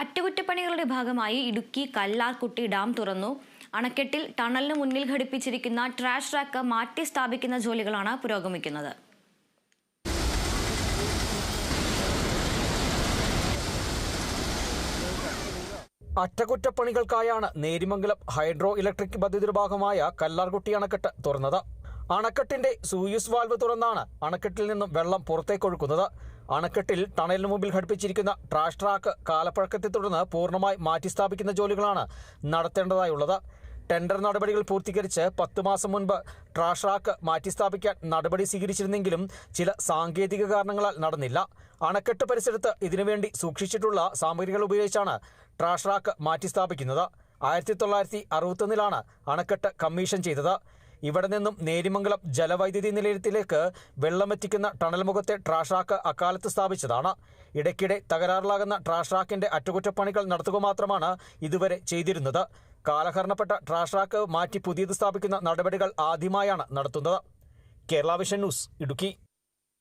അറ്റകുറ്റപ്പണികളുടെ ഭാഗമായി ഇടുക്കി കല്ലാർകുട്ടി ഡാം തുറന്നു. അണക്കെട്ടിൽ ടണലിന് മുന്നിൽ ഘടിപ്പിച്ചിരിക്കുന്ന ട്രാഷ് റാക്ക് മാറ്റി സ്ഥാപിക്കുന്ന ജോലികളാണ് പുരോഗമിക്കുന്നത്. അറ്റകുറ്റപ്പണികൾക്കായാണ് നേരിമംഗലം ഹൈഡ്രോ ഇലക്ട്രിക് പദ്ധതിയുടെ ഭാഗമായ കല്ലാർകുട്ടി അണക്കെട്ട് തുറന്നത്. അണക്കെട്ടിന്റെ സൂയിസ് വാൽവ് തുറന്നാണ് അണക്കെട്ടിൽ നിന്നും വെള്ളം പുറത്തേക്കൊഴുക്കുന്നത്. അണക്കെട്ടിൽ ടണലിന് മുമ്പിൽ ഘടിപ്പിച്ചിരിക്കുന്ന ട്രാഷ് ട്രാക്ക് കാലപ്പഴക്കത്തെ തുടർന്ന് പൂർണ്ണമായി മാറ്റിസ്ഥാപിക്കുന്ന ജോലികളാണ് നടത്തേണ്ടതായുള്ളത്. ടെൻഡർ നടപടികൾ പൂർത്തീകരിച്ച് 10 മാസം മുൻപ് ട്രാഷ് റാക്ക് മാറ്റിസ്ഥാപിക്കാൻ നടപടി സ്വീകരിച്ചിരുന്നെങ്കിലും ചില സാങ്കേതിക കാരണങ്ങളാൽ നടന്നില്ല. അണക്കെട്ട് പരിസരത്ത് ഇതിനുവേണ്ടി സൂക്ഷിച്ചിട്ടുള്ള സാമഗ്രികൾ ഉപയോഗിച്ചാണ് ട്രാഷ് റാക്ക് മാറ്റിസ്ഥാപിക്കുന്നത്. 1961 അണക്കെട്ട് കമ്മീഷൻ ചെയ്തത്. ഇവിടെ നിന്നും നേരിമംഗലം ജലവൈദ്യുതി നിലയത്തിലേക്ക് വെള്ളമെത്തിക്കുന്ന ടണൽ മുഖത്തെ ട്രാഷ് റാക്ക് അക്കാലത്ത് സ്ഥാപിച്ചതാണ്. ഇടയ്ക്കിടെ തകരാറിലാകുന്ന ട്രാഷ് റാക്കിന്റെ അറ്റകുറ്റപ്പണികൾ നടത്തുക മാത്രമാണ് ഇതുവരെ ചെയ്തിരുന്നത്. കാലഹരണപ്പെട്ട ട്രാഷ് റാക്ക് മാറ്റി പുതിയത് സ്ഥാപിക്കുന്ന നടപടികൾ ആദ്യമായാണ് നടത്തുന്നത്. Kerala vision news, Idukki.